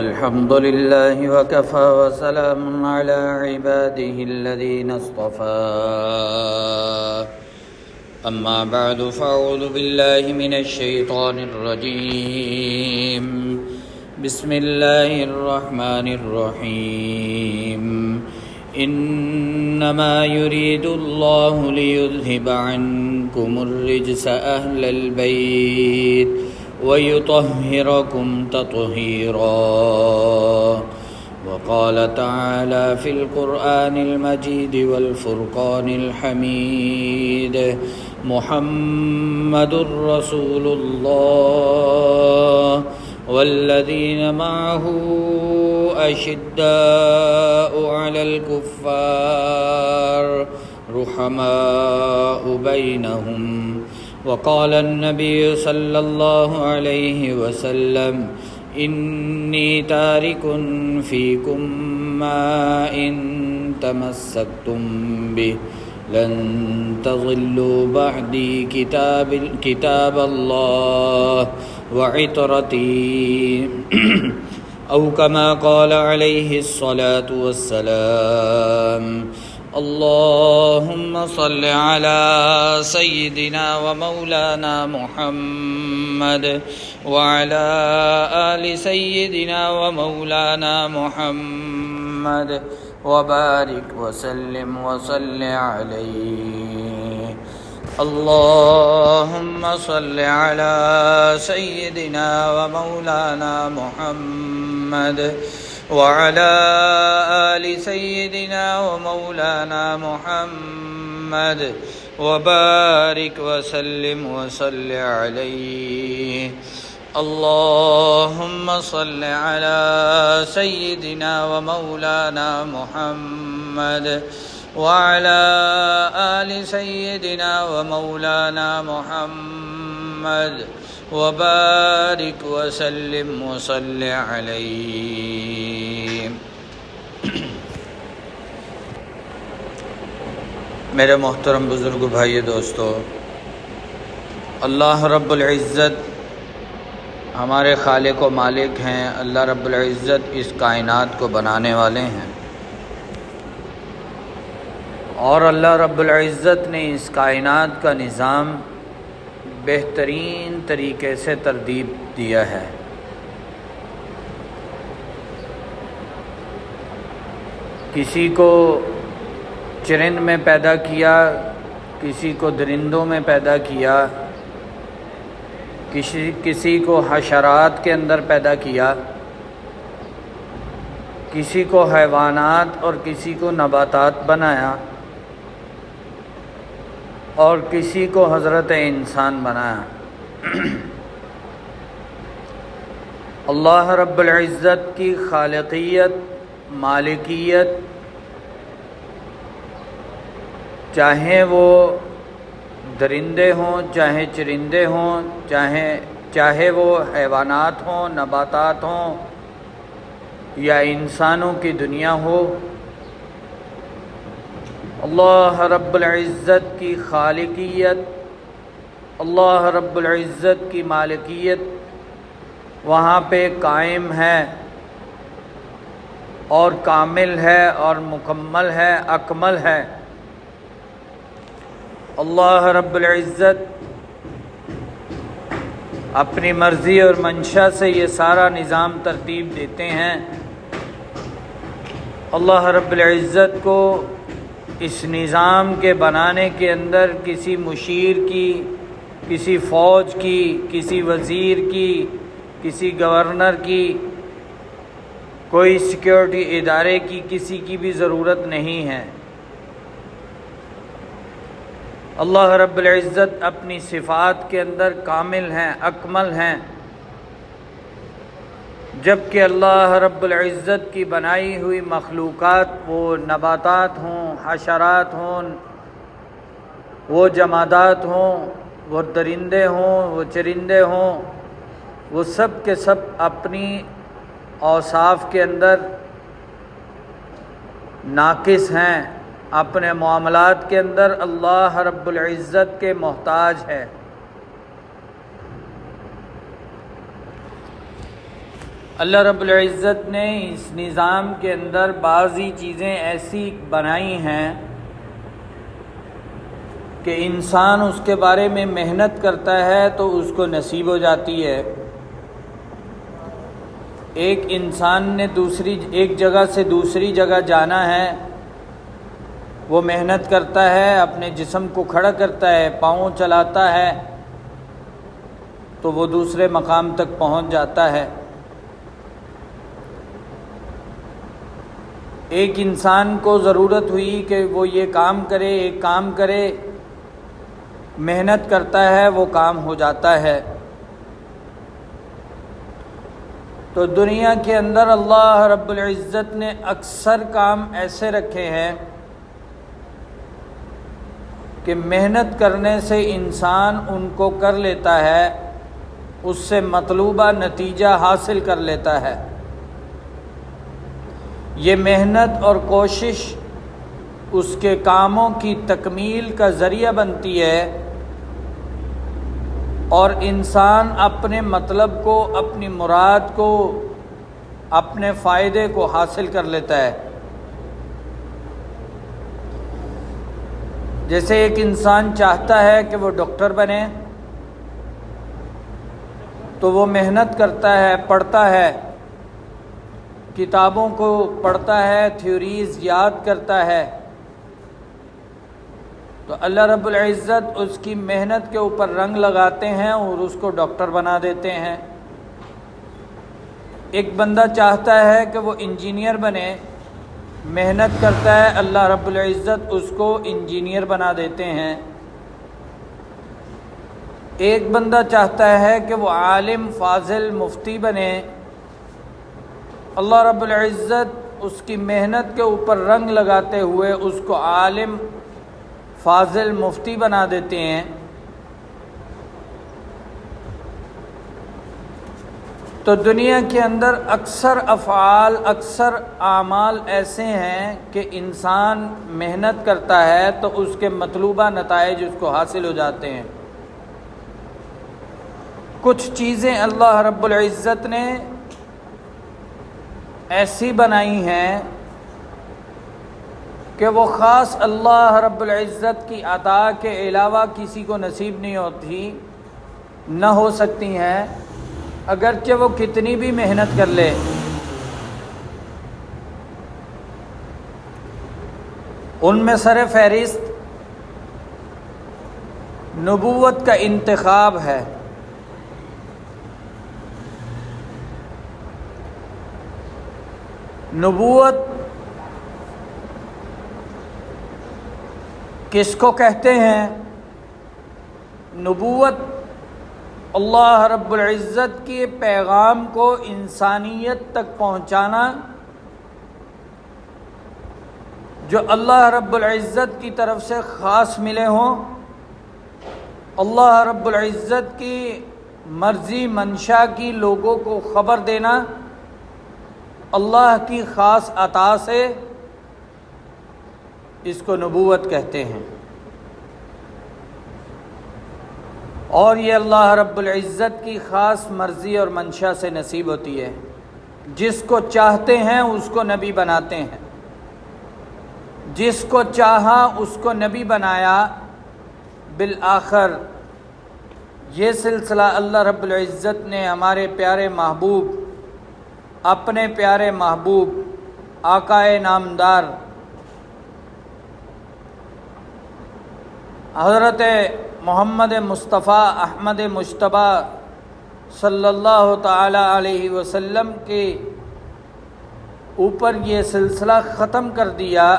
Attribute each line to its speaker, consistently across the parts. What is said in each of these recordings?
Speaker 1: الحمد لله وكفى وسلام على عباده الذين اصطفى أما بعد فأعوذ بالله من الشيطان الرجيم بسم الله الرحمن الرحيم إنما يريد الله ليذهب عنكم الرجس أهل البيت ويطهركم تطهيرا. وقال تعالى في القرآن المجيد والفرقان الحميد محمد رسول الله والذين معه أشداء على الكفار رحماء بينهم. وقال النبي صلى الله عليه وسلم إني تارك فيكم ما إن تمسكتم به لن تضلوا بعدي كتاب الله وعترتي أو كما قال عليه الصلاة والسلام. اللهم صل على سيدنا ومولانا محمد وعلى آل سيدنا ومولانا محمد وبارك وسلم وصل عليه. اللهم صل على سيدنا ومولانا محمد وعلى آل سيدنا ومولانا محمد وبارك وسلم وصل عليه. اللهم صل على سيدنا ومولانا محمد وعلى آل سيدنا ومولانا محمد وبارك وسلم وصل عليه. میرے محترم بزرگ بھائی دوستو، اللہ رب العزت ہمارے خالق و مالک ہیں. اللہ رب العزت اس کائنات کو بنانے والے ہیں، اور اللہ رب العزت نے اس کائنات کا نظام بہترین طریقے سے ترتیب دیا ہے. کسی کو چرند میں پیدا کیا، کسی کو درندوں میں پیدا کیا، کسی کو حشرات کے اندر پیدا کیا، کسی کو حیوانات اور کسی کو نباتات بنایا، اور کسی کو حضرت انسان بنایا. اللہ رب العزت کی خالقیت، مالکیت، چاہے وہ درندے ہوں، چاہے چرندے ہوں، چاہے وہ حیوانات ہوں، نباتات ہوں، یا انسانوں کی دنیا ہو، اللہ رب العزت کی خالقیت، اللہ رب العزت کی مالکیت وہاں پہ قائم ہے اور کامل ہے اور مکمل ہے، اکمل ہے. اللہ رب العزت اپنی مرضی اور منشا سے یہ سارا نظام ترتیب دیتے ہیں. اللہ رب العزت کو اس نظام کے بنانے کے اندر کسی مشیر کی، کسی فوج کی، کسی وزیر کی، کسی گورنر کی، کوئی سیکیورٹی ادارے کی، کسی کی بھی ضرورت نہیں ہے. اللہ رب العزت اپنی صفات کے اندر کامل ہیں، اکمل ہیں. جبکہ اللہ رب العزت کی بنائی ہوئی مخلوقات، وہ نباتات ہوں، حشرات ہوں، وہ جمادات ہوں، وہ درندے ہوں، وہ چرندے ہوں، وہ سب کے سب اپنی اوصاف کے اندر ناقص ہیں. اپنے معاملات کے اندر اللہ رب العزت کے محتاج ہے. اللہ رب العزت نے اس نظام کے اندر بعضی چیزیں ایسی بنائی ہیں کہ انسان اس کے بارے میں محنت کرتا ہے تو اس کو نصیب ہو جاتی ہے۔ ایک انسان نے ایک جگہ سے دوسری جگہ جانا ہے، وہ محنت کرتا ہے، اپنے جسم کو کھڑا کرتا ہے، پاؤں چلاتا ہے تو وہ دوسرے مقام تک پہنچ جاتا ہے۔ ایک انسان کو ضرورت ہوئی کہ وہ یہ کام کرے، ایک کام کرے، محنت کرتا ہے، وہ کام ہو جاتا ہے۔ تو دنیا کے اندر اللہ رب العزت نے اکثر کام ایسے رکھے ہیں کہ محنت کرنے سے انسان ان کو کر لیتا ہے، اس سے مطلوبہ نتیجہ حاصل کر لیتا ہے۔ یہ محنت اور کوشش اس کے کاموں کی تکمیل کا ذریعہ بنتی ہے اور انسان اپنے مطلب کو، اپنی مراد کو، اپنے فائدے کو حاصل کر لیتا ہے۔ جیسے ایک انسان چاہتا ہے کہ وہ ڈاکٹر بنے تو وہ محنت کرتا ہے، پڑھتا ہے، کتابوں کو پڑھتا ہے، تھیوریز یاد کرتا ہے، تو اللہ رب العزت اس کی محنت کے اوپر رنگ لگاتے ہیں اور اس کو ڈاکٹر بنا دیتے ہیں۔ ایک بندہ چاہتا ہے کہ وہ انجینئر بنے، محنت کرتا ہے، اللہ رب العزت اس کو انجینئر بنا دیتے ہیں۔ ایک بندہ چاہتا ہے کہ وہ عالم، فاضل، مفتی بنے، اللہ رب العزت اس کی محنت کے اوپر رنگ لگاتے ہوئے اس کو عالم، فاضل، مفتی بنا دیتے ہیں۔ تو دنیا کے اندر اکثر افعال، اکثر اعمال ایسے ہیں کہ انسان محنت کرتا ہے تو اس کے مطلوبہ نتائج اس کو حاصل ہو جاتے ہیں۔ کچھ چیزیں اللہ رب العزت نے ایسی بنائی ہیں کہ وہ خاص اللہ رب العزت کی عطا کے علاوہ کسی کو نصیب نہیں ہوتی، نہ ہو سکتی ہیں، اگرچہ وہ کتنی بھی محنت کر لے۔ ان میں سر فہرست نبوت کا انتخاب ہے۔ نبوت کس کو کہتے ہیں؟ نبوت اللہ رب العزت کے پیغام کو انسانیت تک پہنچانا، جو اللہ رب العزت کی طرف سے خاص ملے ہوں، اللہ رب العزت کی مرضی منشا کی لوگوں کو خبر دینا، اللہ کی خاص عطا سے، اس کو نبوت کہتے ہیں۔ اور یہ اللہ رب العزت کی خاص مرضی اور منشا سے نصیب ہوتی ہے۔ جس کو چاہتے ہیں اس کو نبی بناتے ہیں، جس کو چاہا اس کو نبی بنایا۔ بالآخر یہ سلسلہ اللہ رب العزت نے ہمارے پیارے محبوب، اپنے پیارے محبوب آقائے نامدار حضرت محمد مصطفیٰ احمد مجتبیٰ صلی اللہ تعالی علیہ وسلم کے اوپر یہ سلسلہ ختم کر دیا۔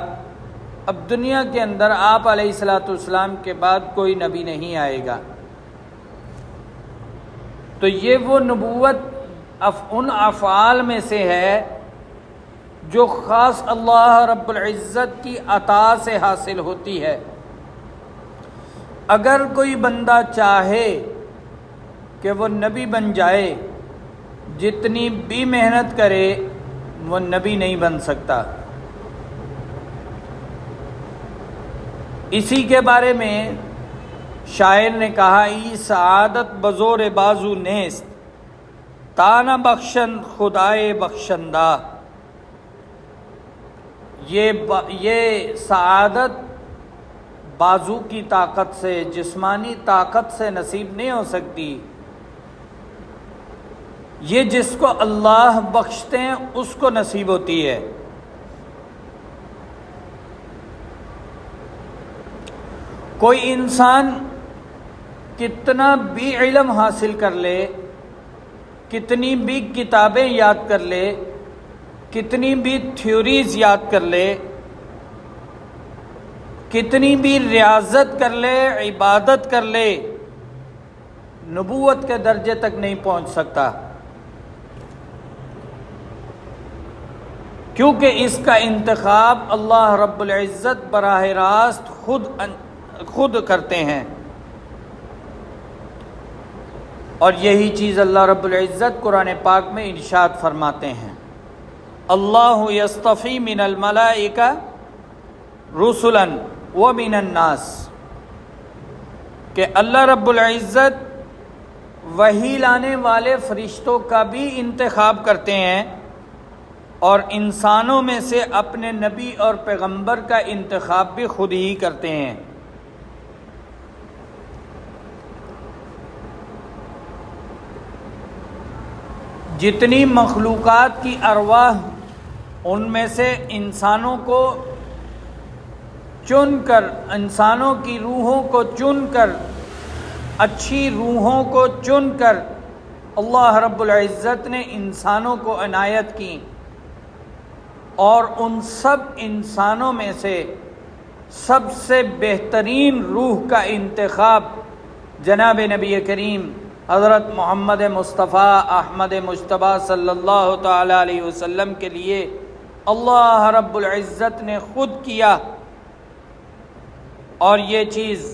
Speaker 1: اب دنیا کے اندر آپ علیہ الصلوۃ والسلام کے بعد کوئی نبی نہیں آئے گا۔ تو یہ وہ نبوت ان افعال میں سے ہے جو خاص اللہ رب العزت کی عطا سے حاصل ہوتی ہے۔ اگر کوئی بندہ چاہے کہ وہ نبی بن جائے، جتنی بھی محنت کرے وہ نبی نہیں بن سکتا۔ اسی کے بارے میں شاعر نے کہا، ای سعادت بزور بازو نیست، تانا بخشن خدائے بخشندہ، یہ سعادت بازو کی طاقت سے، جسمانی طاقت سے نصیب نہیں ہو سکتی، یہ جس کو اللہ بخشتے ہیں اس کو نصیب ہوتی ہے۔ کوئی انسان کتنا بھی علم حاصل کر لے، کتنی بھی کتابیں یاد کر لے، کتنی بھی تھیوریز یاد کر لے، کتنی بھی ریاضت کر لے، عبادت کر لے، نبوت کے درجے تک نہیں پہنچ سکتا، کیونکہ اس کا انتخاب اللہ رب العزت براہ راست خود کرتے ہیں۔ اور یہی چیز اللہ رب العزت قرآن پاک میں ارشاد فرماتے ہیں، اللہ یصطفی من الملائکہ رسلا ومن الناس، کہ اللہ رب العزت وحی لانے والے فرشتوں کا بھی انتخاب کرتے ہیں اور انسانوں میں سے اپنے نبی اور پیغمبر کا انتخاب بھی خود ہی کرتے ہیں۔ جتنی مخلوقات کی ارواح، ان میں سے انسانوں کو چن کر، انسانوں کی روحوں کو چن کر، اچھی روحوں کو چن کر اللہ رب العزت نے انسانوں کو عنایت کی، اور ان سب انسانوں میں سے سب سے بہترین روح کا انتخاب جناب نبی کریم حضرت محمد مصطفیٰ احمد مجتبیٰ صلی اللہ تعالی علیہ وسلم کے لیے اللہ رب العزت نے خود کیا۔ اور یہ چیز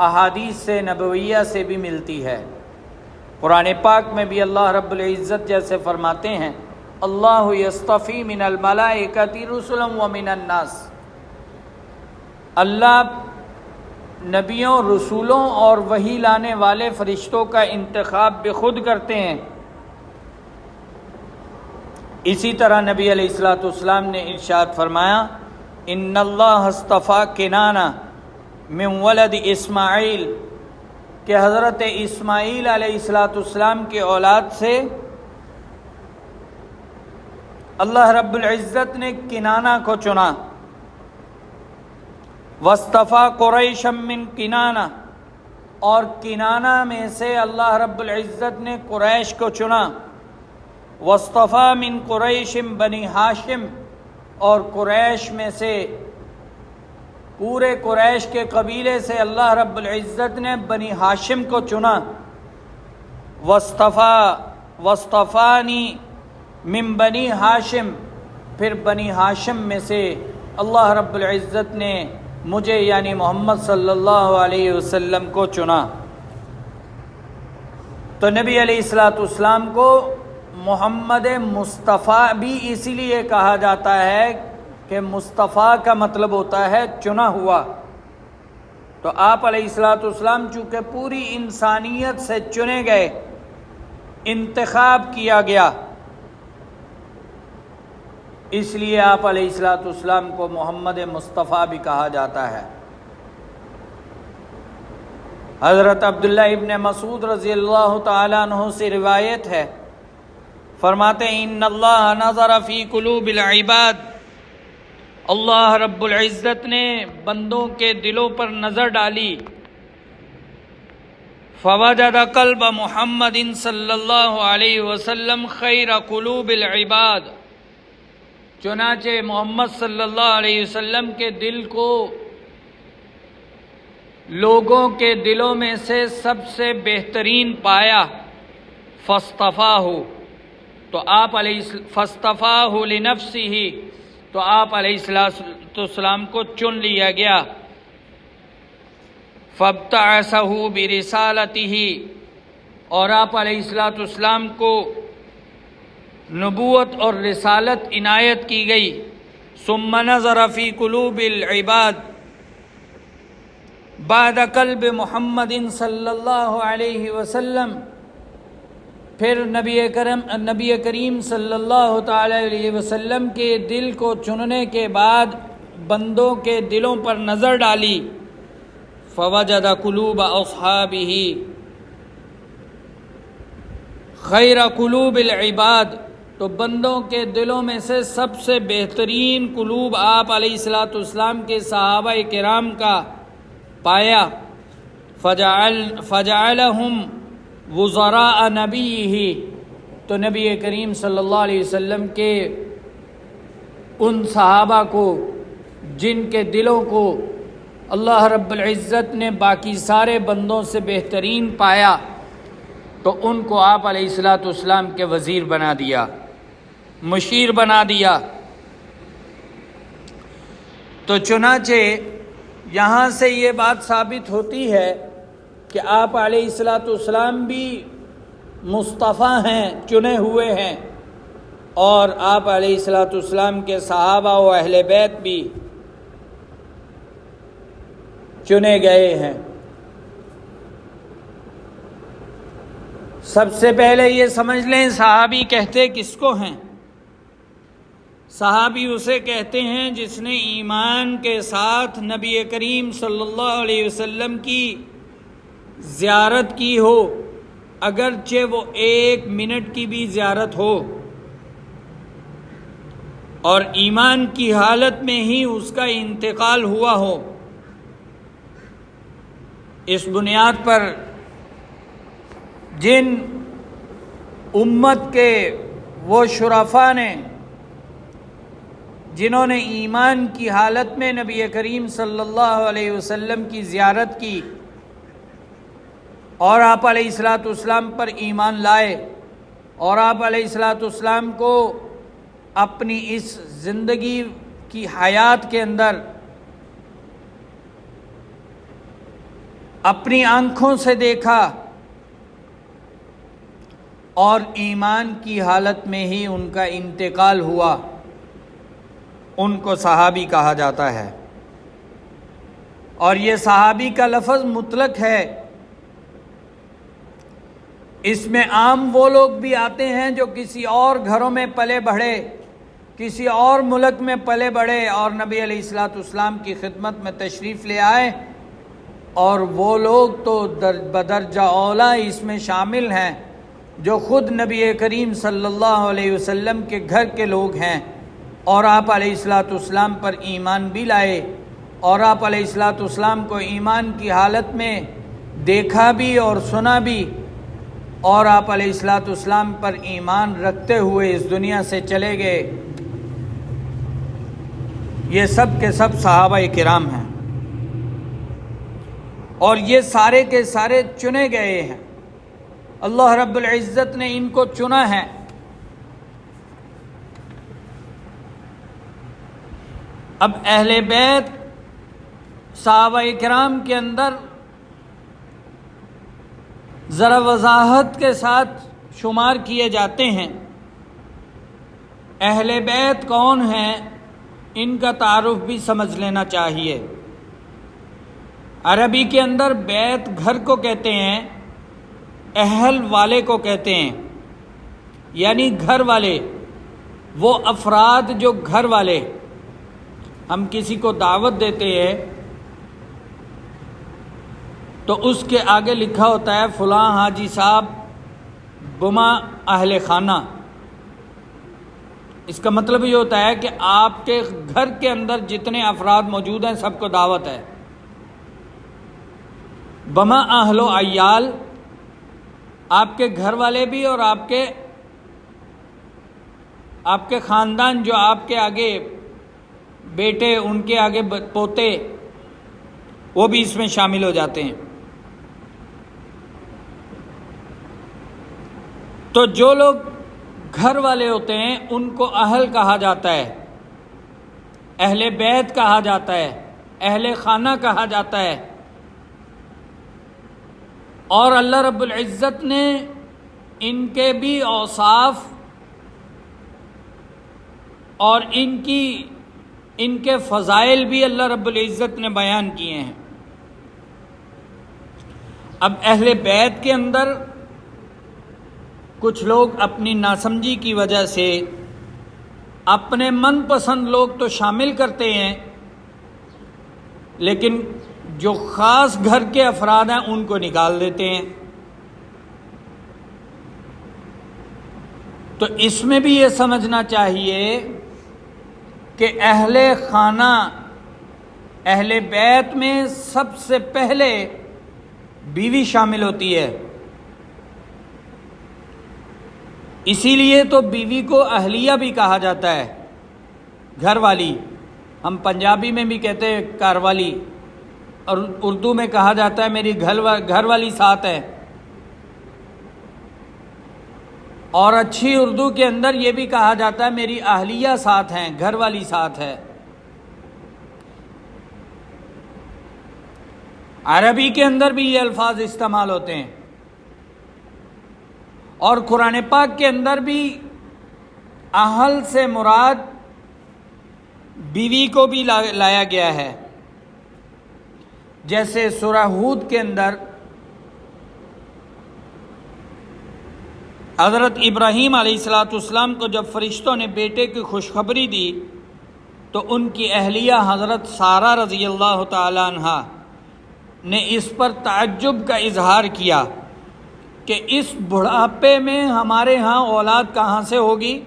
Speaker 1: احادیث سے نبویہ سے بھی ملتی ہے۔ قرآن پاک میں بھی اللہ رب العزت جیسے فرماتے ہیں، اللہ یصطفی من الملائکۃ رسلا ومن الناس، اللہ نبیوں، رسولوں اور وحی لانے والے فرشتوں کا انتخاب بھی خود کرتے ہیں۔ اسی طرح نبی علیہ الصلوۃ والسلام نے ارشاد فرمایا، ان اللہ اصطفیٰ کنانہ من ولد اسماعیل، کہ حضرت اسماعیل علیہ الصلوۃ والسلام کے اولاد سے اللہ رب العزت نے کنانہ کو چنا، واصطفیٰ قریشا من کنانہ، اور کنانہ میں سے اللہ رب العزت نے قریش کو چنا، واصطفیٰ من قریش بنی ہاشم، اور قریش میں سے، پورے قریش کے قبیلے سے اللہ رب العزت نے بنی ہاشم کو چنا، واصطفانی من بنی ہاشم، پھر بنی ہاشم میں سے اللہ رب العزت نے مجھے یعنی محمد صلی اللہ علیہ وسلم کو چنا۔ تو نبی علیہ الصلوۃ والسلام کو محمد مصطفیٰ بھی اسی لیے کہا جاتا ہے کہ مصطفیٰ کا مطلب ہوتا ہے چنا ہوا۔ تو آپ علیہ الصلوۃ والسلام چونکہ پوری انسانیت سے چنے گئے، انتخاب کیا گیا، اس لیے آپ علیہ الصلوۃ والسلام کو محمد مصطفیٰ بھی کہا جاتا ہے۔ حضرت عبداللہ ابن مسعود رضی اللہ تعالیٰ عنہ سے روایت ہے، فرماتے ہیں، ان اللہ نظر فی قلوب العباد، اللہ رب العزت نے بندوں کے دلوں پر نظر ڈالی، فوجد قلب محمد صلی اللہ علیہ وسلم خیر قلوب العباد، چنانچہ محمد صلی اللہ علیہ وسلم کے دل کو لوگوں کے دلوں میں سے سب سے بہترین پایا، فاصطفاہ، تو آپ علیہ فاصطفاہ لنفسہ، تو آپ علیہ السلام کو چن لیا گیا، فابتعثہ برسالتہ، اور آپ علیہ السلام کو نبوت اور رسالت عنایت کی گئی، ثم نظر فی قلوب العباد بعد قلب محمد صلی اللہ علیہ وسلم، پھر نبی کریم صلی اللہ تعالی علیہ وسلم کے دل کو چننے کے بعد بندوں کے دلوں پر نظر ڈالی، فوجد قلوب اصحابہ خیر قلوب العباد، تو بندوں کے دلوں میں سے سب سے بہترین قلوب آپ علیہ الصلوۃ والسلام کے صحابہ کرام کا پایا، فجعلہم وزراء نبیہ، تو نبی کریم صلی اللہ علیہ وسلم کے ان صحابہ کو جن کے دلوں کو اللہ رب العزت نے باقی سارے بندوں سے بہترین پایا، تو ان کو آپ علیہ الصلوۃ والسلام کے وزیر بنا دیا، مشیر بنا دیا۔ تو چنانچہ یہاں سے یہ بات ثابت ہوتی ہے کہ آپ علیہ الصلوۃ والسلام بھی مصطفیٰ ہیں، چنے ہوئے ہیں، اور آپ علیہ الصلوۃ والسلام کے صحابہ و اہل بیت بھی چنے گئے ہیں۔ سب سے پہلے یہ سمجھ لیں صحابی کہتے کس کو ہیں؟ صحابی اسے کہتے ہیں جس نے ایمان کے ساتھ نبی کریم صلی اللہ علیہ وسلم کی زیارت کی ہو، اگرچہ وہ 1 منٹ کی بھی زیارت ہو، اور ایمان کی حالت میں ہی اس کا انتقال ہوا ہو۔ اس بنیاد پر جن امت کے وہ شرفاء نے جنہوں نے ایمان کی حالت میں نبی کریم صلی اللہ علیہ وسلم کی زیارت کی اور آپ علیہ الصلوۃ والسلام پر ایمان لائے، اور آپ علیہ الصلوۃ والسلام کو اپنی اس زندگی کی حیات کے اندر اپنی آنکھوں سے دیکھا، اور ایمان کی حالت میں ہی ان کا انتقال ہوا، ان کو صحابی کہا جاتا ہے۔ اور یہ صحابی کا لفظ مطلق ہے، اس میں عام وہ لوگ بھی آتے ہیں جو کسی اور گھروں میں پلے بڑھے، کسی اور ملک میں پلے بڑھے اور نبی علیہ الصلوۃ والسلام کی خدمت میں تشریف لے آئے، اور وہ لوگ تو بدرجہ اولا اس میں شامل ہیں جو خود نبی کریم صلی اللہ علیہ وسلم کے گھر کے لوگ ہیں، اور آپ علیہ الصلوۃ والسلام پر ایمان بھی لائے، اور آپ علیہ الصلوۃ والسلام کو ایمان کی حالت میں دیکھا بھی اور سنا بھی، اور آپ علیہ الصلوۃ والسلام پر ایمان رکھتے ہوئے اس دنیا سے چلے گئے۔ یہ سب کے سب صحابہ کرام ہیں، اور یہ سارے کے سارے چنے گئے ہیں، اللہ رب العزت نے ان کو چنا ہے۔ اب اہل بیت صحابہ کرام کے اندر ذرا وضاحت کے ساتھ شمار کیے جاتے ہیں۔ اہل بیت کون ہیں، ان کا تعارف بھی سمجھ لینا چاہیے۔ عربی کے اندر بیت گھر کو کہتے ہیں، اہل والے کو کہتے ہیں، یعنی گھر والے، وہ افراد جو گھر والے۔ ہم کسی کو دعوت دیتے ہیں تو اس کے آگے لکھا ہوتا ہے فلاں حاجی صاحب بما اہل خانہ۔ اس کا مطلب یہ ہوتا ہے کہ آپ کے گھر کے اندر جتنے افراد موجود ہیں سب کو دعوت ہے۔ بما اہل و عیال، آپ کے گھر والے بھی، اور آپ کے خاندان جو آپ کے آگے بیٹے، ان کے آگے پوتے، وہ بھی اس میں شامل ہو جاتے ہیں۔ تو جو لوگ گھر والے ہوتے ہیں ان کو اہل کہا جاتا ہے، اہل بیت کہا جاتا ہے، اہل خانہ کہا جاتا ہے۔ اور اللہ رب العزت نے ان کے بھی اوصاف اور ان کے فضائل بھی اللہ رب العزت نے بیان کیے ہیں۔ اب اہل بیت کے اندر کچھ لوگ اپنی ناسمجھی کی وجہ سے اپنے من پسند لوگ تو شامل کرتے ہیں، لیکن جو خاص گھر کے افراد ہیں ان کو نکال دیتے ہیں۔ تو اس میں بھی یہ سمجھنا چاہیے کہ اہل خانہ، اہل بیت میں سب سے پہلے بیوی شامل ہوتی ہے، اسی لیے تو بیوی کو اہلیہ بھی کہا جاتا ہے، گھر والی۔ ہم پنجابی میں بھی کہتے ہیں گھر والی، اور اردو میں کہا جاتا ہے میری گھر والی ساتھ ہے، اور اچھی اردو کے اندر یہ بھی کہا جاتا ہے میری اہلیہ ساتھ ہیں، گھر والی ساتھ ہے۔ عربی کے اندر بھی یہ الفاظ استعمال ہوتے ہیں، اور قرآن پاک کے اندر بھی اہل سے مراد بیوی کو بھی لایا گیا ہے، جیسے سورہ ہود کے اندر حضرت ابراہیم علیہ السلام کو جب فرشتوں نے بیٹے کی خوشخبری دی تو ان کی اہلیہ حضرت سارہ رضی اللہ تعالی عنہ نے اس پر تعجب کا اظہار کیا کہ اس بڑھاپے میں ہمارے ہاں اولاد کہاں سے ہوگی؟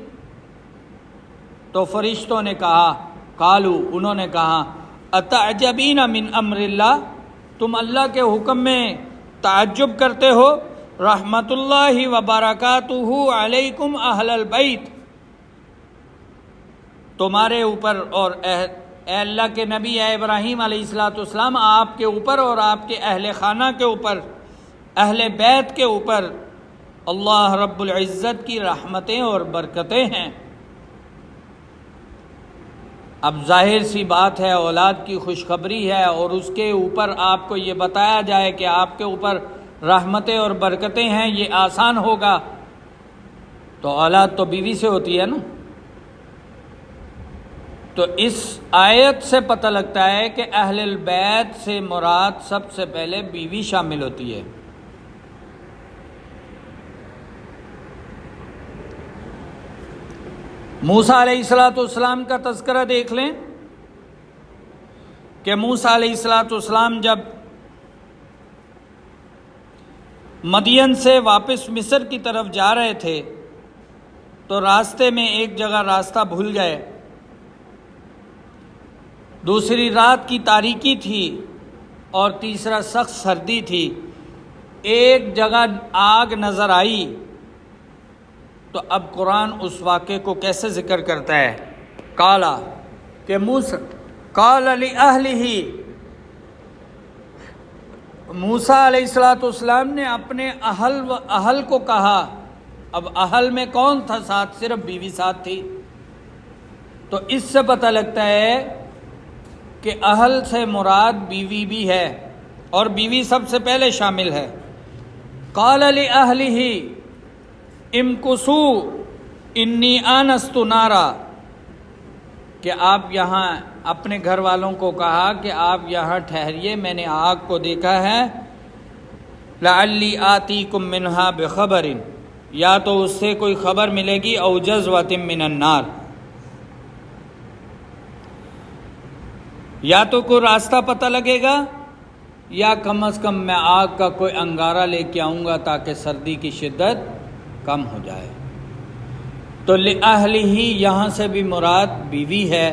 Speaker 1: تو فرشتوں نے کہا، قالو، انہوں نے کہا، اتعجبین من امر اللہ، تم اللہ کے حکم میں تعجب کرتے ہو؟ رحمت اللہ وبرکاتہ علیکم اہل البیت، تمہارے اوپر اور اے اللہ کے نبی اے ابراہیم علیہ السلام، آپ کے اوپر اور آپ کے اہل خانہ کے اوپر، اہل بیت کے اوپر اللہ رب العزت کی رحمتیں اور برکتیں ہیں۔ اب ظاہر سی بات ہے، اولاد کی خوشخبری ہے اور اس کے اوپر آپ کو یہ بتایا جائے کہ آپ کے اوپر رحمتیں اور برکتیں ہیں، یہ آسان ہوگا، تو اولاد تو بیوی سے ہوتی ہے نا۔ تو اس آیت سے پتہ لگتا ہے کہ اہل البیت سے مراد سب سے پہلے بیوی شامل ہوتی ہے۔ موسیٰ علیہ السلام کا تذکرہ دیکھ لیں کہ موسیٰ علیہ السلام جب مدین سے واپس مصر کی طرف جا رہے تھے تو راستے میں ایک جگہ راستہ بھول گئے، دوسری رات کی تاریکی تھی اور تیسرا سخت سردی تھی، ایک جگہ آگ نظر آئی۔ تو اب قرآن اس واقعے کو کیسے ذکر کرتا ہے؟ قالا، کہ موسیٰ قال لأہلہ، موسیٰ علیہ السلام نے اپنے اہل کو کہا۔ اب اہل میں کون تھا ساتھ؟ صرف بیوی ساتھ تھی۔ تو اس سے پتہ لگتا ہے کہ اہل سے مراد بیوی بھی ہے، اور بیوی سب سے پہلے شامل ہے۔ قال لأہلہ امکثوا انی آنست نارا، کہ آپ یہاں اپنے گھر والوں کو کہا کہ آپ یہاں ٹھہریے، میں نے آگ کو دیکھا ہے۔ لعلی آتیکم منہا بخبر، یا تو اس سے کوئی خبر ملے گی، او جذوۃ من النار، یا تو کوئی راستہ پتہ لگے گا، یا کم از کم میں آگ کا کوئی انگارہ لے کے آؤں گا تاکہ سردی کی شدت کم ہو جائے۔ تو لأہلہ یہاں سے بھی مراد بیوی ہے۔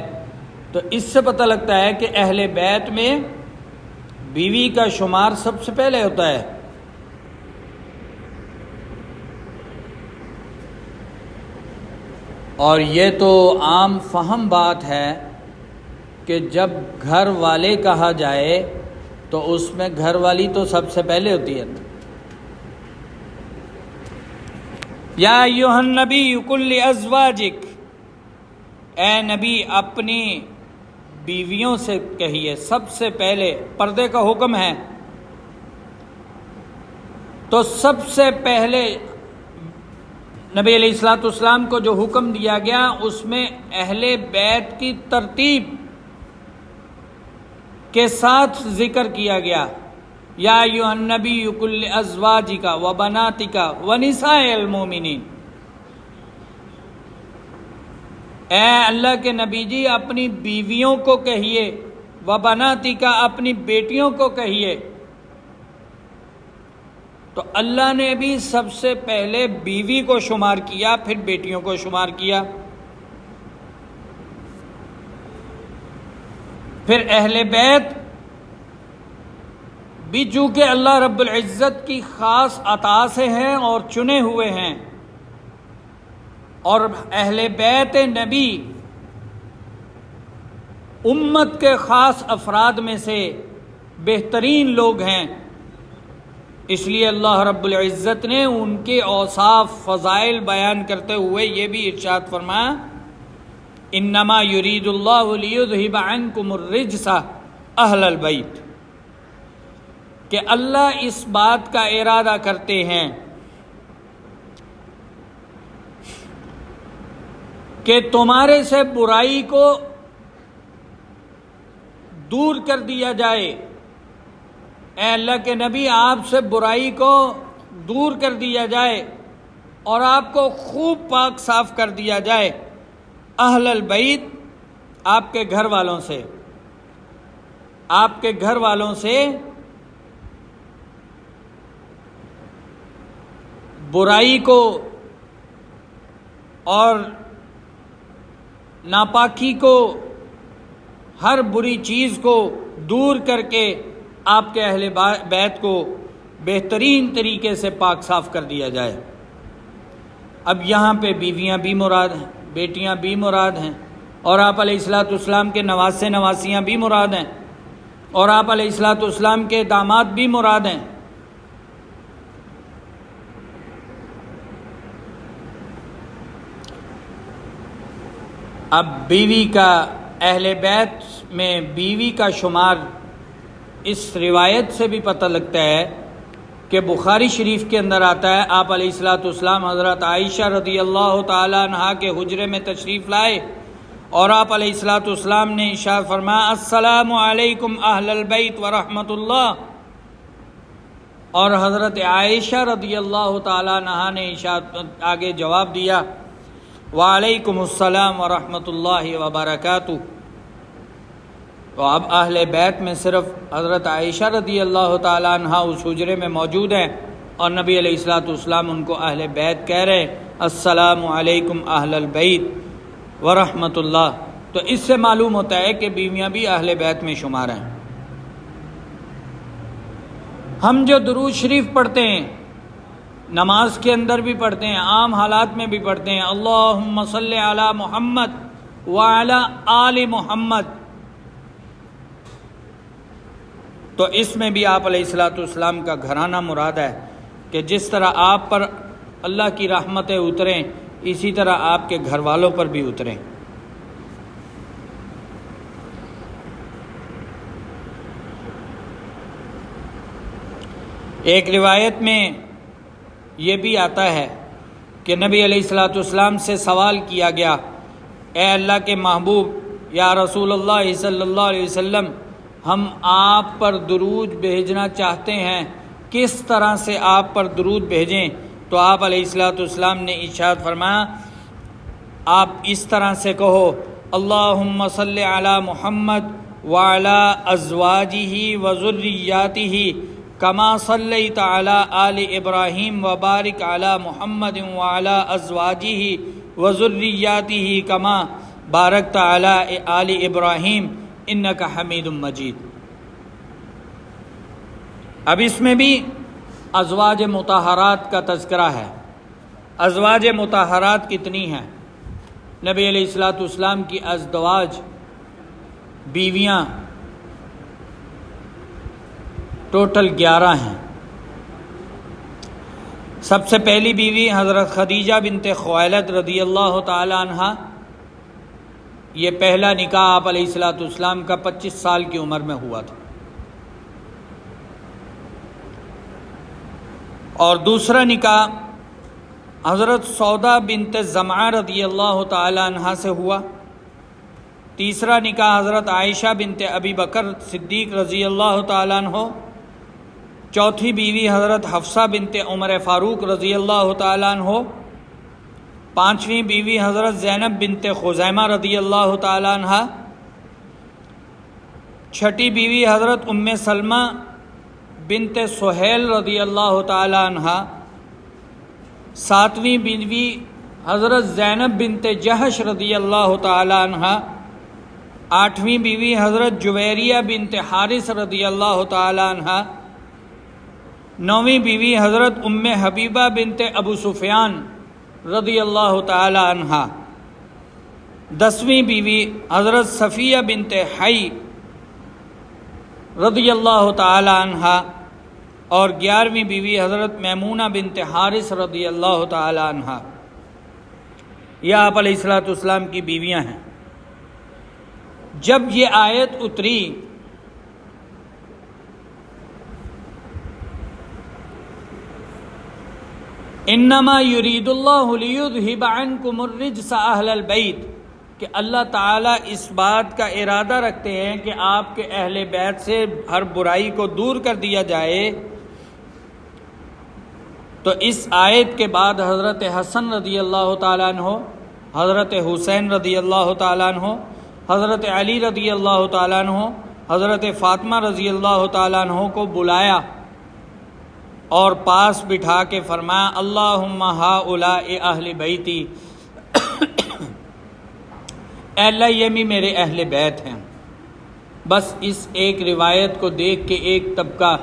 Speaker 1: تو اس سے پتہ لگتا ہے کہ اہل بیت میں بیوی کا شمار سب سے پہلے ہوتا ہے۔ اور یہ تو عام فہم بات ہے کہ جب گھر والے کہا جائے تو اس میں گھر والی تو سب سے پہلے ہوتی ہے۔ یا ایھا النبی قل لازواجک، اے نبی اپنی بیویوں سے کہیے، سب سے پہلے پردے کا حکم ہے تو سب سے پہلے نبی علیہ السلام کو جو حکم دیا گیا اس میں اہل بیت کی ترتیب کے ساتھ ذکر کیا گیا یا ایھا النبی قل لازواجک وبناتک ونساء المؤمنین، اے اللہ کے نبی جی اپنی بیویوں کو کہیے، وبناتک اپنی بیٹیوں کو کہیے۔ تو اللہ نے بھی سب سے پہلے بیوی کو شمار کیا، پھر بیٹیوں کو شمار کیا، پھر اہل بیت بھی چونکہ اللہ رب العزت کی خاص عطا سے ہیں اور چنے ہوئے ہیں، اور اہل بیت نبی امت کے خاص افراد میں سے بہترین لوگ ہیں، اس لیے اللہ رب العزت نے ان کے اوصاف فضائل بیان کرتے ہوئے یہ بھی ارشاد فرمایا، انما یرید اللہ لیذھب عنکم الرجس اہل البیت، کہ اللہ اس بات کا ارادہ کرتے ہیں کہ تمہارے سے برائی کو دور کر دیا جائے۔ اے اللہ کے نبی آپ سے برائی کو دور کر دیا جائے اور آپ کو خوب پاک صاف کر دیا جائے، اہل البیت آپ کے گھر والوں سے، آپ کے گھر والوں سے برائی کو اور ناپاکی کو، ہر بری چیز کو دور کر کے آپ کے اہل بیت کو بہترین طریقے سے پاک صاف کر دیا جائے۔ اب یہاں پہ بیویاں بھی مراد ہیں، بیٹیاں بھی مراد ہیں، اور آپ علیہ الصلوۃ والسلام کے نواسے نواسیاں بھی مراد ہیں، اور آپ علیہ الصلوۃ والسلام کے داماد بھی مراد ہیں۔ اب بیوی کا، اہل بیت میں بیوی کا شمار اس روایت سے بھی پتہ لگتا ہے کہ بخاری شریف کے اندر آتا ہے، آپ علیہ الصلوۃ والسلام حضرت عائشہ رضی اللہ تعالی عنہا کے حجرے میں تشریف لائے اور آپ علیہ الصلوۃ والسلام نے ارشاد فرمایا، السلام علیکم اہل البیت ورحمۃ اللہ، اور حضرت عائشہ رضی اللہ تعالی عنہا نے ارشاد آگے جواب دیا، وعلیکم السلام ورحمۃ اللہ وبرکاتہ۔ تو اب اہل بیت میں صرف حضرت عائشہ رضی اللہ تعالی عنہا اس حجرے میں موجود ہیں، اور نبی علیہ الصلوۃ والسلام ان کو اہل بیت کہہ رہے ہیں، السلام علیکم اہل البیت ورحمۃ اللہ۔ تو اس سے معلوم ہوتا ہے کہ بیویاں بھی اہل بیت میں شمار ہیں۔ ہم جو درود شریف پڑھتے ہیں، نماز کے اندر بھی پڑھتے ہیں، عام حالات میں بھی پڑھتے ہیں، اللہم صلی علی محمد وعلی آل محمد، تو اس میں بھی آپ علیہ الصلوۃ والسلام کا گھرانہ مراد ہے، کہ جس طرح آپ پر اللہ کی رحمتیں اتریں اسی طرح آپ کے گھر والوں پر بھی اتریں۔ ایک روایت میں یہ بھی آتا ہے کہ نبی علیہ الصلوۃ والسلام سے سوال کیا گیا، اے اللہ کے محبوب یا رسول اللہ صلی اللہ علیہ وسلم، ہم آپ پر درود بھیجنا چاہتے ہیں، کس طرح سے آپ پر درود بھیجیں؟ تو آپ علیہ الصلوۃ والسلام نے ارشاد فرمایا، آپ اس طرح سے کہو، اللہم صلی علی محمد وعلی ازواجہ وذریاتہ کما صلیت علی آل ابراہیم وبارک علی محمد وعلی ازواجہ وذریاتہ کما بارکت علی آل ابراہیم انک حمید مجید۔ اب اس میں بھی ازواج مطہرات کا تذکرہ ہے۔ ازواج مطہرات کتنی ہیں؟ نبی علیہ الصلوۃ والسلام کی ازدواج بیویاں ٹوٹل 11 ہیں۔ سب سے پہلی بیوی حضرت خدیجہ بنت خویلد رضی اللہ تعالی عنہا، یہ پہلا نکاح آپ علیہ الصلوۃ والسلام کا 25 سال کی عمر میں ہوا تھا، اور دوسرا نکاح حضرت سودا بنت زمعہ رضی اللہ تعالی عنہا سے ہوا، تیسرا نکاح حضرت عائشہ بنت ابی بکر صدیق رضی اللہ تعالی عنہ، چوتھی بیوی حضرت حفصہ بنت عمر فاروق رضی اللہ تعالیٰ عنہ، پانچویں بیوی حضرت زینب بنت خزیمہ رضی اللہ تعالیٰ عنہ، چھٹی بیوی حضرت ام سلمہ بنت سہیل رضی اللہ تعالیٰ عنہ، ساتویں بیوی حضرت زینب بنت جہش رضی اللہ تعالیٰ عنہ، آٹھویں بیوی حضرت جویریہ بنت حارث رضی اللہ تعالیٰ عنہ، نویں بیوی حضرت ام حبیبہ بنت ابو سفیان رضی اللہ تعالیٰ عنہ، دسویں بیوی حضرت صفیہ بنت حی رضی اللہ تعالیٰ عنہ، اور گیارہویں بیوی حضرت میمونہ بنت حارث رضی اللہ تعالیٰ عنہ۔ یہ آپ علیہ الصلوۃ والسلام کی بیویاں ہیں۔ جب یہ آیت اتری انما یرید اللہ لیذہب عنکم الرجس اہل البیت، کہ اللہ تعالیٰ اس بات کا ارادہ رکھتے ہیں کہ آپ کے اہل بیت سے ہر برائی کو دور کر دیا جائے، تو اس آیت کے بعد حضرت حسن رضی اللہ تعالیٰ عنہ، حضرت حسین رضی اللہ تعالیٰ عنہ، حضرت علی رضی اللہ تعالیٰ عنہ، حضرت فاطمہ رضی اللہ تعالیٰ عنہ کو بلایا اور پاس بٹھا کے فرمایا اللہم ہؤلاء اہل بیتی، اے اللہ یہ بھی میرے اہل بیت ہیں۔ بس اس ایک روایت کو دیکھ کے ایک طبقہ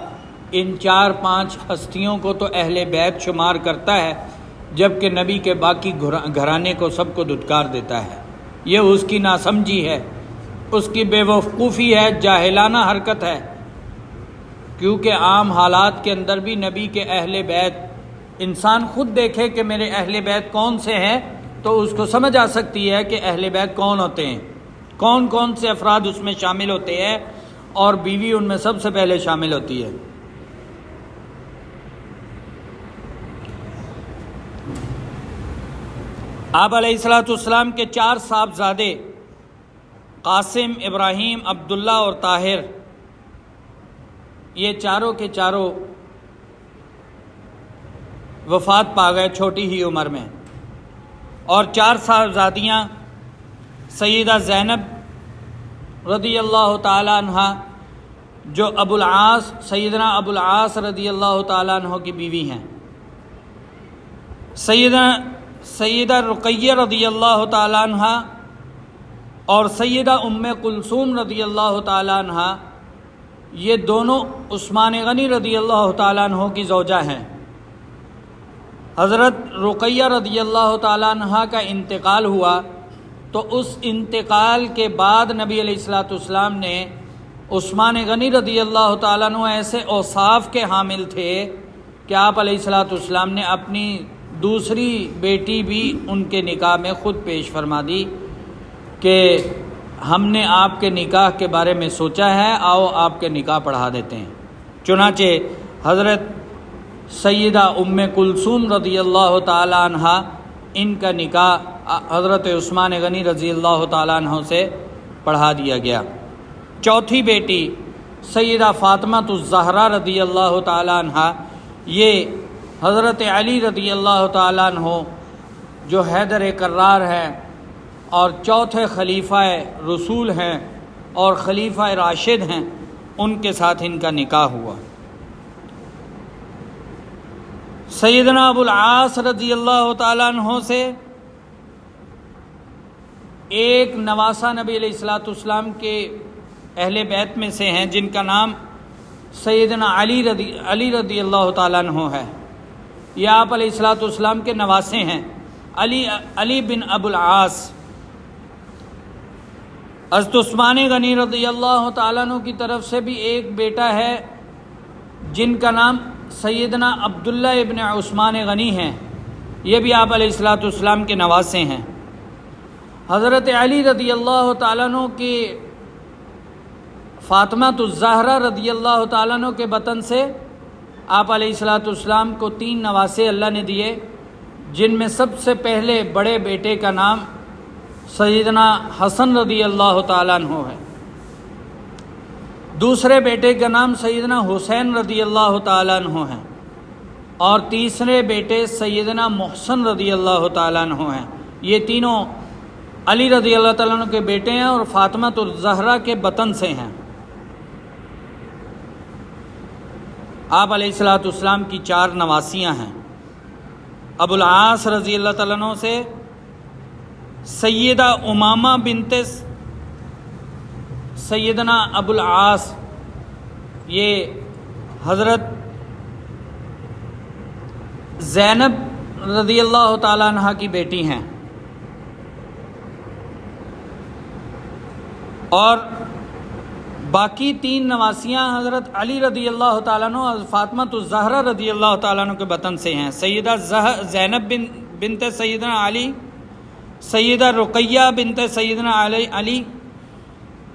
Speaker 1: ان 4-5 ہستیوں کو تو اہل بیت شمار کرتا ہے، جبکہ نبی کے باقی گھرانے کو سب کو دھتکار دیتا ہے۔ یہ اس کی ناسمجھی ہے، اس کی بے وقوفی ہے، جاہلانہ حرکت ہے، کیونکہ عام حالات کے اندر بھی نبی کے اہل بیت، انسان خود دیکھے کہ میرے اہل بیت کون سے ہیں تو اس کو سمجھ آ سکتی ہے کہ اہل بیت کون ہوتے ہیں، کون کون سے افراد اس میں شامل ہوتے ہیں، اور بیوی ان میں سب سے پہلے شامل ہوتی ہے۔ آپ علیہ الصلوۃ والسلام کے 4 صاحبزادے قاسم، ابراہیم، عبداللہ اور طاہر، یہ چاروں کے چاروں وفات پا گئے چھوٹی ہی عمر میں، اور 4 صاحبزادیاں سیدہ زینب رضی اللہ تعالیٰ عنہ، جو سیدنا ابو العاص رضی اللہ تعالیٰ عنہ کی بیوی ہیں، سیدہ رقیہ رضی اللہ تعالیٰ عنہ اور سیدہ ام کلثوم رضی اللہ تعالیٰ عنہ، یہ دونوں عثمان غنی رضی اللہ تعالیٰ عنہ کی زوجہ ہیں۔ حضرت رقیہ رضی اللہ تعالیٰ عنہ کا انتقال ہوا تو اس انتقال کے بعد نبی علیہ الصلوۃ والسلام نے عثمان غنی رضی اللہ تعالیٰ عنہ ایسے اوصاف کے حامل تھے کہ آپ علیہ الصلوۃ والسلام نے اپنی دوسری بیٹی بھی ان کے نکاح میں خود پیش فرما دی کہ ہم نے آپ کے نکاح کے بارے میں سوچا ہے، آؤ آپ کے نکاح پڑھا دیتے ہیں۔ چنانچہ حضرت سیدہ ام کلثوم رضی اللہ تعالیٰ عنہ، ان کا نکاح حضرت عثمان غنی رضی اللہ تعالیٰ عنہ سے پڑھا دیا گیا۔ چوتھی بیٹی سیدہ فاطمہ الزہرا رضی اللہ تعالیٰ عنہ، یہ حضرت علی رضی اللہ تعالیٰ عنہ جو حیدر کرار ہیں اور چوتھے خلیفہ رسول ہیں اور خلیفہ راشد ہیں، ان کے ساتھ ان کا نکاح ہوا۔ سیدنا ابو العاص رضی اللہ تعالیٰ عنہ سے ایک نواسہ نبی علیہ الصلوۃ والسلام کے اہل بیت میں سے ہیں، جن کا نام سیدنا علی رضی اللہ تعالیٰ عنہ ہے۔ یہ آپ علیہ الصلوۃ والسلام کے نواسے ہیں، علی بن ابو العاص۔ حضرت عثمان غنی رضی اللہ تعالیٰ عنہ کی طرف سے بھی ایک بیٹا ہے جن کا نام سیدنا عبداللہ ابن عثمان غنی ہیں، یہ بھی آپ علیہ الصلوۃ والسلام کے نواسے ہیں۔ حضرت علی رضی اللہ تعالیٰ عنہ کی فاطمہ الزہرا رضی اللہ تعالیٰ عنہ کے بطن سے آپ علیہ الصلوۃ والسلام کو 3 نواسے اللہ نے دیے، جن میں سب سے پہلے بڑے بیٹے کا نام سیدنا حسن رضی اللہ تعالیٰ عنہ ہے۔ دوسرے بیٹے کا نام سیدنا حسین رضی اللہ تعالیٰ عنہ ہیں، اور تیسرے بیٹے سیدنا محسن رضی اللہ تعالیٰ عنہ ہیں۔ یہ تینوں علی رضی اللہ تعالیٰ عنہ کے بیٹے ہیں اور فاطمہ الزہرا کے بطن سے ہیں۔ آپ علیہ الصلوۃ والسلام کی 4 نواسیاں ہیں۔ ابو العاص رضی اللہ تعالیٰ عنہ سے سیدہ امامہ بنت سیدنا ابو العاص، یہ حضرت زینب رضی اللہ تعالیٰ عنہ کی بیٹی ہیں، اور باقی 3 نواسیاں حضرت علی رضی اللہ تعالیٰ عنہ اور فاطمہ الزہرا رضی اللہ تعالیٰ عنہ کے بطن سے ہیں۔ سیدہ زینب بنت سیدنا علی، سیدہ رقیہ بنت سیدنا علی،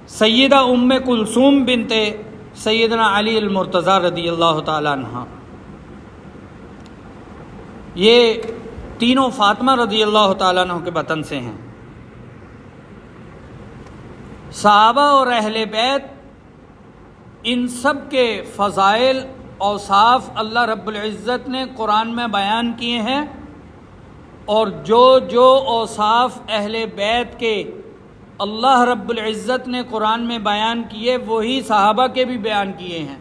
Speaker 1: سیدہ ام کلثوم بنت سیدنا علی المرتضیٰ رضی اللہ تعالیٰ عنہ۔ یہ تینوں فاطمہ رضی اللہ تعالیٰ عنہ کے بطن سے ہیں۔ صحابہ اور اہل بیت، ان سب کے فضائل اوصاف اللہ رب العزت نے قرآن میں بیان کیے ہیں، اور جو اوصاف اہل بیت کے اللہ رب العزت نے قرآن میں بیان کیے وہی صحابہ کے بھی بیان کیے ہیں،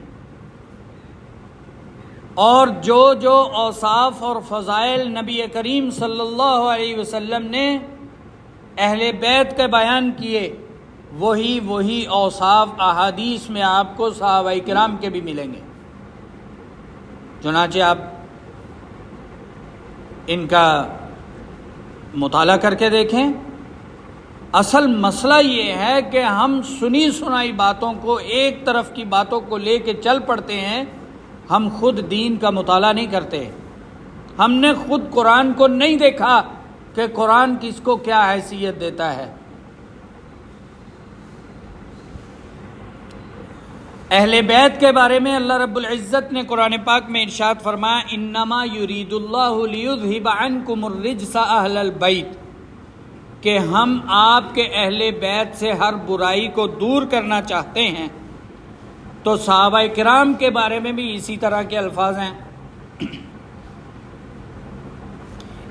Speaker 1: اور جو اوصاف اور فضائل نبی کریم صلی اللہ علیہ وسلم نے اہل بیت کے بیان کیے وہی اوصاف احادیث میں آپ کو صحابہ کرام کے بھی ملیں گے۔ چنانچہ آپ ان کا مطالعہ کر کے دیکھیں۔ اصل مسئلہ یہ ہے کہ ہم سنی سنائی باتوں کو، ایک طرف کی باتوں کو لے کے چل پڑتے ہیں، ہم خود دین کا مطالعہ نہیں کرتے۔ ہم نے خود قرآن کو نہیں دیکھا کہ قرآن کس کو کیا حیثیت دیتا ہے۔ اہل بیت کے بارے میں اللہ رب العزت نے قرآن پاک میں ارشاد فرمایا، انما یرید اللہ لیذھب عنکم الرجس اہل البیت، کہ ہم آپ کے اہل بیت سے ہر برائی کو دور کرنا چاہتے ہیں۔ تو صحابہ کرام کے بارے میں بھی اسی طرح کے الفاظ ہیں،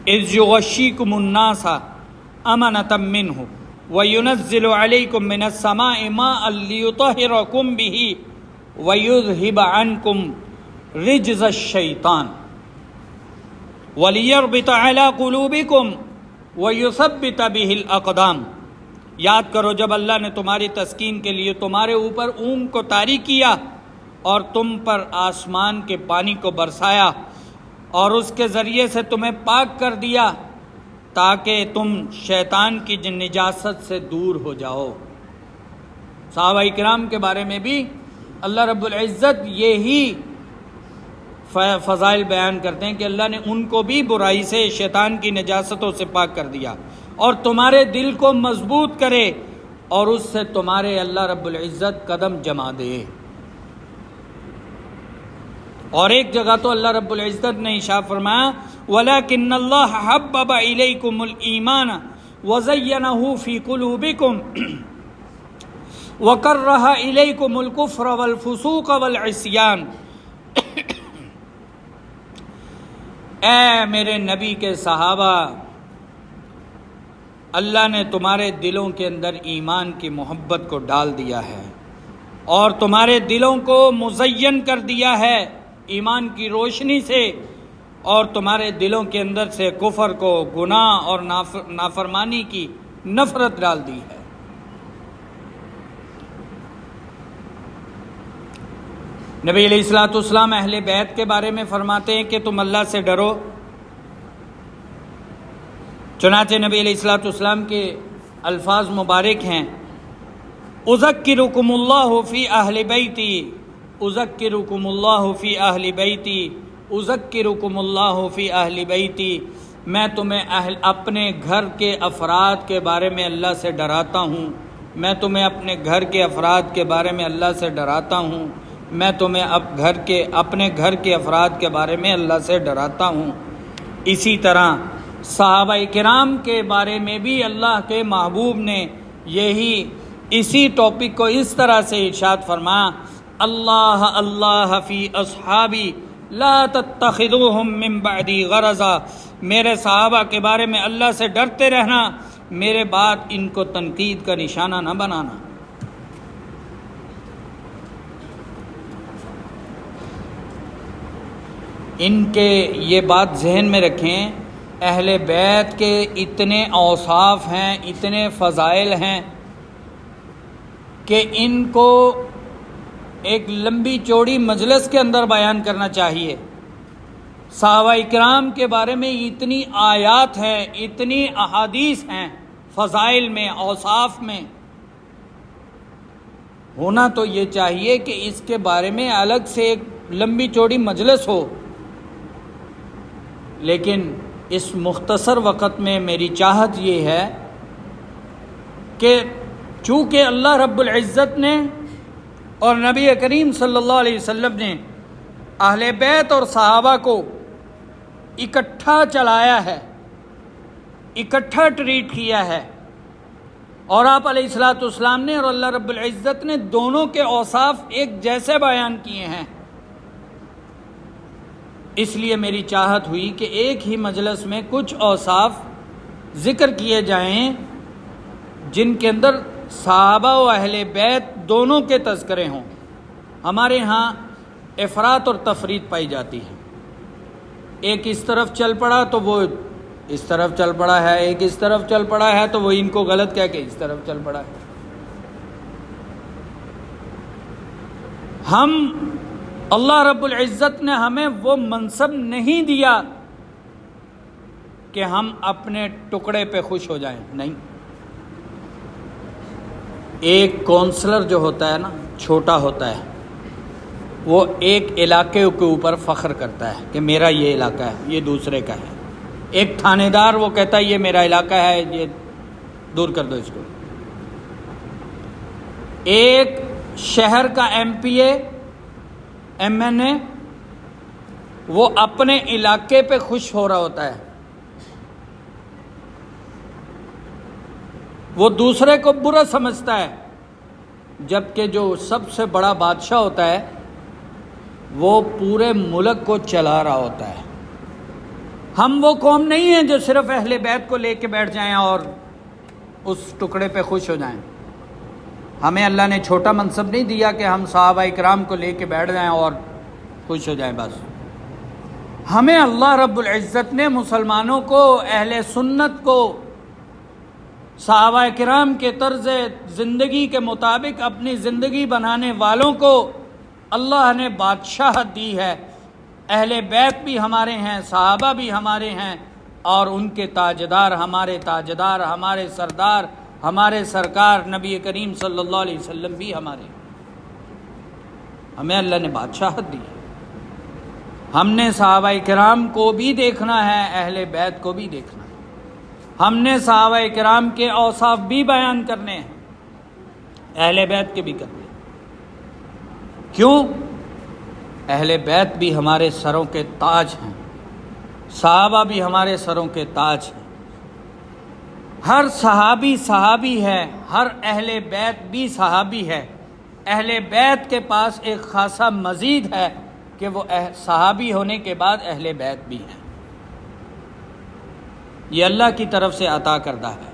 Speaker 1: اذ یغشیکم الناس امنۃ منہ وینزل علیکم من السماء ماء لیطہرکم بہ وَيُذْهِبَ عَنْكُمْ رِجْزَ الشَّيْطَانِ وَلِيَرْبِطَ عَلَىٰ قُلُوبِكُمْ وَيُثَبِّتَ بِهِ الْأَقْدَامِ۔ یاد کرو جب اللہ نے تمہاری تسکین کے لیے تمہارے اوپر اونگ کو طاری کیا اور تم پر آسمان کے پانی کو برسایا اور اس کے ذریعے سے تمہیں پاک کر دیا تاکہ تم شیطان کی نجاست سے دور ہو جاؤ۔ صحابہ کرام کے بارے میں بھی اللہ رب العزت یہی فضائل بیان کرتے ہیں کہ اللہ نے ان کو بھی برائی سے، شیطان کی نجاستوں سے پاک کر دیا اور تمہارے دل کو مضبوط کرے اور اس سے تمہارے اللہ رب العزت قدم جما دے۔ اور ایک جگہ تو اللہ رب العزت نے ارشاد فرمایا، وَلَكِنَّ اللَّهَ حَبَّبَ إِلَيْكُمُ الْإِيمَانَ وَزَيَّنَهُ فِي قُلُوبِكُمْ وَكَرَّهَ إِلَيْكُمُ الْكُفْرَ وَالْفُسُوقَ وَالْعِصْيَانَ۔ اے میرے نبی کے صحابہ، اللہ نے تمہارے دلوں کے اندر ایمان کی محبت کو ڈال دیا ہے اور تمہارے دلوں کو مزین کر دیا ہے ایمان کی روشنی سے، اور تمہارے دلوں کے اندر سے کفر کو، گناہ اور نافرمانی کی نفرت ڈال دی ہے۔ نبی علیہ الصلوۃ والسلام اہل بیت کے بارے میں فرماتے ہیں کہ تم اللہ سے ڈرو۔ چنانچہ نبی علیہ الصلوۃ والسلام کے الفاظ مبارک ہیں، اذکرکم اللہ فی اہل بیتی، اذکرکم اللہ فی اہل بیتی، اذکرکم اللہ فی اہل بیتی، میں تمہیں اپنے گھر کے افراد کے بارے میں اللہ سے ڈراتا ہوں، میں تمہیں اپنے گھر کے افراد کے بارے میں اللہ سے ڈراتا ہوں، میں تمہیں اپنے گھر کے افراد کے بارے میں اللہ سے ڈراتا ہوں۔ اسی طرح صحابہ کرام کے بارے میں بھی اللہ کے محبوب نے یہی اسی ٹاپک کو اس طرح سے ارشاد فرمایا، اللہ اللہ فی اصحابی لا تتخذوہم من بعدی غرضا، میرے صحابہ کے بارے میں اللہ سے ڈرتے رہنا، میرے بعد ان کو تنقید کا نشانہ نہ بنانا۔ ان کے یہ بات ذہن میں رکھیں، اہل بیت کے اتنے اوصاف ہیں، اتنے فضائل ہیں کہ ان کو ایک لمبی چوڑی مجلس کے اندر بیان کرنا چاہیے۔ صحابہ اکرام کے بارے میں اتنی آیات ہیں، اتنی احادیث ہیں، فضائل میں، اوصاف میں، ہونا تو یہ چاہیے کہ اس کے بارے میں الگ سے ایک لمبی چوڑی مجلس ہو، لیکن اس مختصر وقت میں میری چاہت یہ ہے کہ چونکہ اللہ رب العزت نے اور نبی کریم صلی اللہ علیہ وسلم نے اہل بیت اور صحابہ کو اکٹھا چلایا ہے، اکٹھا ٹریٹ کیا ہے، اور آپ علیہ الصلوۃ والسلام نے اور اللہ رب العزت نے دونوں کے اوصاف ایک جیسے بیان کیے ہیں، اس لیے میری چاہت ہوئی کہ ایک ہی مجلس میں کچھ اوصاف ذکر کیے جائیں جن کے اندر صحابہ و اہل بیت دونوں کے تذکرے ہوں۔ ہمارے ہاں افراط اور تفریط پائی جاتی ہے، ایک اس طرف چل پڑا تو وہ اس طرف چل پڑا ہے، ایک اس طرف چل پڑا ہے تو وہ ان کو غلط کہہ کے اس طرف چل پڑا ہے۔ ہم اللہ رب العزت نے ہمیں وہ منصب نہیں دیا کہ ہم اپنے ٹکڑے پہ خوش ہو جائیں، نہیں۔ ایک کونسلر جو ہوتا ہے نا، چھوٹا ہوتا ہے، وہ ایک علاقے کے اوپر فخر کرتا ہے کہ میرا یہ علاقہ ہے، یہ دوسرے کا ہے۔ ایک تھانے دار وہ کہتا ہے یہ میرا علاقہ ہے، یہ دور کر دو اس کو۔ ایک شہر کا ایم پی اے، ایم این اے، وہ اپنے علاقے پہ خوش ہو رہا ہوتا ہے، وہ دوسرے کو برا سمجھتا ہے، جبکہ جو سب سے بڑا بادشاہ ہوتا ہے وہ پورے ملک کو چلا رہا ہوتا ہے۔ ہم وہ قوم نہیں ہیں جو صرف اہل بیت کو لے کے بیٹھ جائیں اور اس ٹکڑے پہ خوش ہو جائیں۔ ہمیں اللہ نے چھوٹا منصب نہیں دیا کہ ہم صحابہ اکرام کو لے کے بیٹھ جائیں اور خوش ہو جائیں بس۔ ہمیں اللہ رب العزت نے مسلمانوں کو، اہل سنت کو، صحابہ کرام کے طرز زندگی کے مطابق اپنی زندگی بنانے والوں کو اللہ نے بادشاہت دی ہے۔ اہل بیت بھی ہمارے ہیں، صحابہ بھی ہمارے ہیں، اور ان کے تاجدار، ہمارے سردار، ہمارے سرکار نبی کریم صلی اللہ علیہ وسلم بھی ہمارے ہیں۔ ہمیں اللہ نے بادشاہت دی ہے، ہم نے صحابہ کرام کو بھی دیکھنا ہے، اہل بیت کو بھی دیکھنا ہے، ہم نے صحابہ کرام کے اوصاف بھی بیان کرنے ہیں، اہل بیت کے بھی کرنے ہیں۔ کیوں؟ اہل بیت بھی ہمارے سروں کے تاج ہیں، صحابہ بھی ہمارے سروں کے تاج ہیں۔ ہر صحابی صحابی ہے، ہر اہل بیت بھی صحابی ہے۔ اہل بیت کے پاس ایک خاصا مزید ہے کہ وہ صحابی ہونے کے بعد اہل بیت بھی ہیں۔ یہ اللہ کی طرف سے عطا کردہ ہے،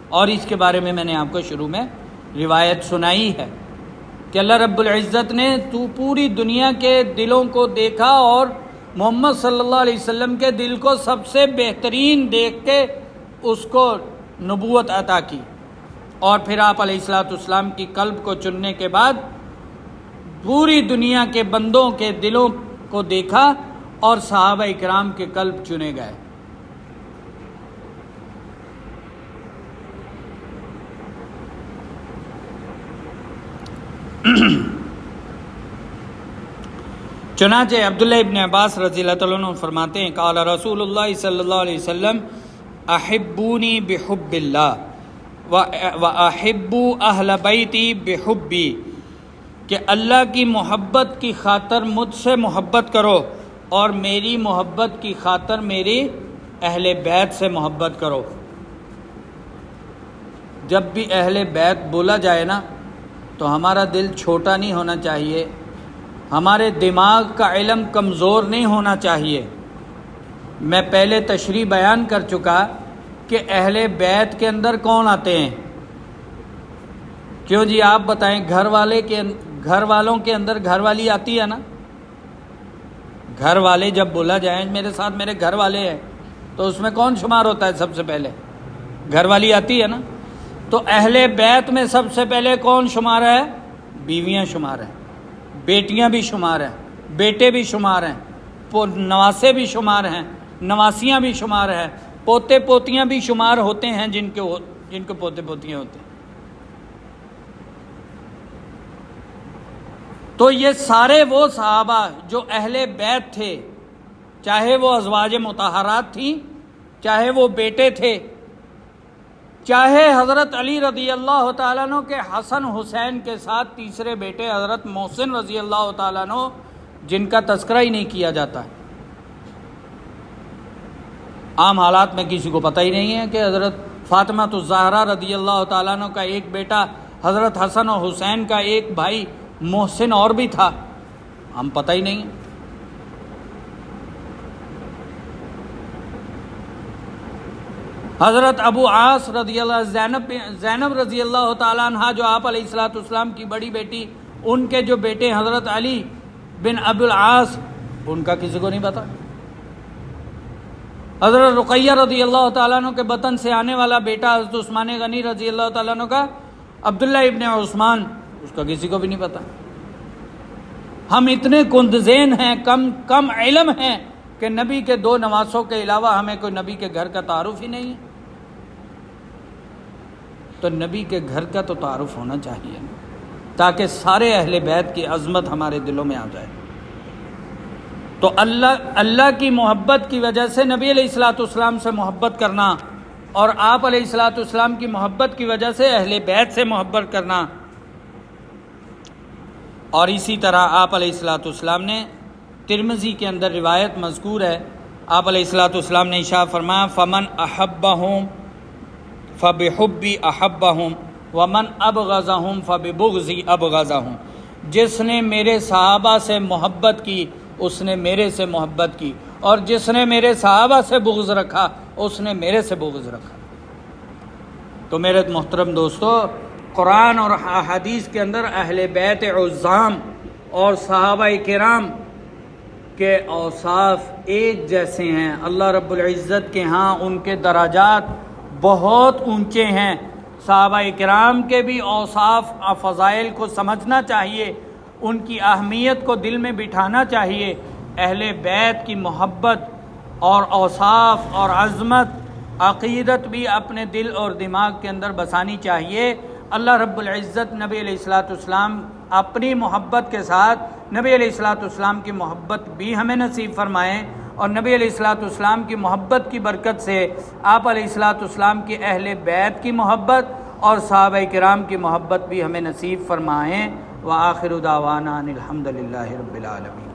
Speaker 1: اور اس کے بارے میں میں نے آپ کو شروع میں روایت سنائی ہے کہ اللہ رب العزت نے پوری دنیا کے دلوں کو دیکھا اور محمد صلی اللہ علیہ وسلم کے دل کو سب سے بہترین دیکھ کے اس کو نبوت عطا کی، اور پھر آپ علیہ الصلوۃ والسلام کی قلب کو چننے کے بعد پوری دنیا کے بندوں کے دلوں کو دیکھا اور صحابہ اکرام کے قلب چنے گئے۔ چنانچہ عبداللہ ابن عباس رضی اللہ تعالیٰ عنہ فرماتے ہیں، قال رسول اللہ صلی اللہ علیہ وسلم احبونی بحب اللہ واحبوا اہل بیتی بحبی، کہ اللہ کی محبت کی خاطر مجھ سے محبت کرو اور میری محبت کی خاطر میری اہل بیت سے محبت کرو۔ جب بھی اہل بیت بولا جائے نا تو ہمارا دل چھوٹا نہیں ہونا چاہیے، ہمارے دماغ کا علم کمزور نہیں ہونا چاہیے۔ میں پہلے تشریح بیان کر چکا کہ اہل بیت کے اندر کون آتے ہیں۔ کیوں جی آپ بتائیں، گھر والوں کے اندر گھر والی آتی ہے نا؟ گھر والے جب بولا جائے میرے ساتھ میرے گھر والے ہیں تو اس میں کون شمار ہوتا ہے؟ سب سے پہلے گھر والی آتی ہے نا۔ تو اہل بیت میں سب سے پہلے کون شمار ہے؟ بیویاں شمار ہیں، بیٹیاں بھی شمار ہیں، بیٹے بھی شمار ہیں، نواسے بھی شمار ہیں، نواسیاں بھی شمار ہیں، پوتے پوتیاں بھی شمار ہوتے ہیں جن کے پوتے پوتیاں ہوتے ہیں۔ تو یہ سارے وہ صحابہ جو اہل بیت تھے، چاہے وہ ازواج مطہرات تھیں، چاہے وہ بیٹے تھے، چاہے حضرت علی رضی اللہ تعالیٰ عنہ کے حسن حسین کے ساتھ تیسرے بیٹے حضرت محسن رضی اللہ تعالیٰ عنہ، جن کا تذکرہ ہی نہیں کیا جاتا۔ عام حالات میں کسی کو پتہ ہی نہیں ہے کہ حضرت فاطمہ الزہرا رضی اللہ تعالیٰ عنہ کا ایک بیٹا حضرت حسن و حسین کا ایک بھائی محسن اور بھی تھا، ہم پتہ ہی نہیں ہے۔ حضرت ابو عاص رضی اللہ، زینب رضی اللہ تعالیٰ عنہ جو آپ علیہ الصلوۃ والسلام کی بڑی بیٹی، ان کے جو بیٹے حضرت علی بن ابو العاص، ان کا کسی کو نہیں پتا۔ حضرت رقیہ رضی اللہ تعالیٰ عنہ کے بطن سے آنے والا بیٹا حضرت عثمان غنی رضی اللہ تعالیٰ عنہ کا عبداللہ ابن عثمان، اس کا کسی کو بھی نہیں پتا۔ ہم اتنے کندذین ہیں، کم علم ہیں کہ نبی کے دو نواسوں کے علاوہ ہمیں کوئی نبی کے گھر کا تعارف ہی نہیں ہے۔ تو نبی کے گھر کا تو تعارف ہونا چاہیے تاکہ سارے اہل بیت کی عظمت ہمارے دلوں میں آ جائے۔ تو اللہ کی محبت کی وجہ سے نبی علیہ الصلوۃ والسلام سے محبت کرنا، اور آپ علیہ الصلوۃ والسلام کی محبت کی وجہ سے اہل بیت سے محبت کرنا۔ اور اسی طرح آپ علیہ الصلوۃ والسلام نے، ترمذی کے اندر روایت مذکور ہے، آپ علیہ الصلوۃ والسلام نے ارشاد فرمایا فمن احبہم فبحبی احبہم ومن ابغضہم فببغضی ابغضہم، جس نے میرے صحابہ سے محبت کی اس نے میرے سے محبت کی، اور جس نے میرے صحابہ سے بغض رکھا اس نے میرے سے بغض رکھا۔ تو میرے محترم دوستو، قرآن اور حدیث کے اندر اہل بیت عظام اور صحابہ کرام کے اوصاف ایک جیسے ہیں۔ اللہ رب العزت کے ہاں ان کے درجات بہت اونچے ہیں۔ صحابہ کرام کے بھی اوصاف فضائل کو سمجھنا چاہیے، ان کی اہمیت کو دل میں بٹھانا چاہیے۔ اہل بیت کی محبت اور اوصاف اور عظمت، عقیدت بھی اپنے دل اور دماغ کے اندر بسانی چاہیے۔ اللہ رب العزت نبی علیہ الصلوۃ والسلام اپنی محبت کے ساتھ نبی علیہ الصلوۃ والسلام کی محبت بھی ہمیں نصیب فرمائیں، اور نبی علیہ الصلوۃ والسلام کی محبت کی برکت سے آپ علیہ الصلوۃ والسلام کی اہل بیت کی محبت اور صحابہ کرام کی محبت بھی ہمیں نصیب فرمائیں۔ وآخر دعوانا ان الحمد للہ رب العالمین۔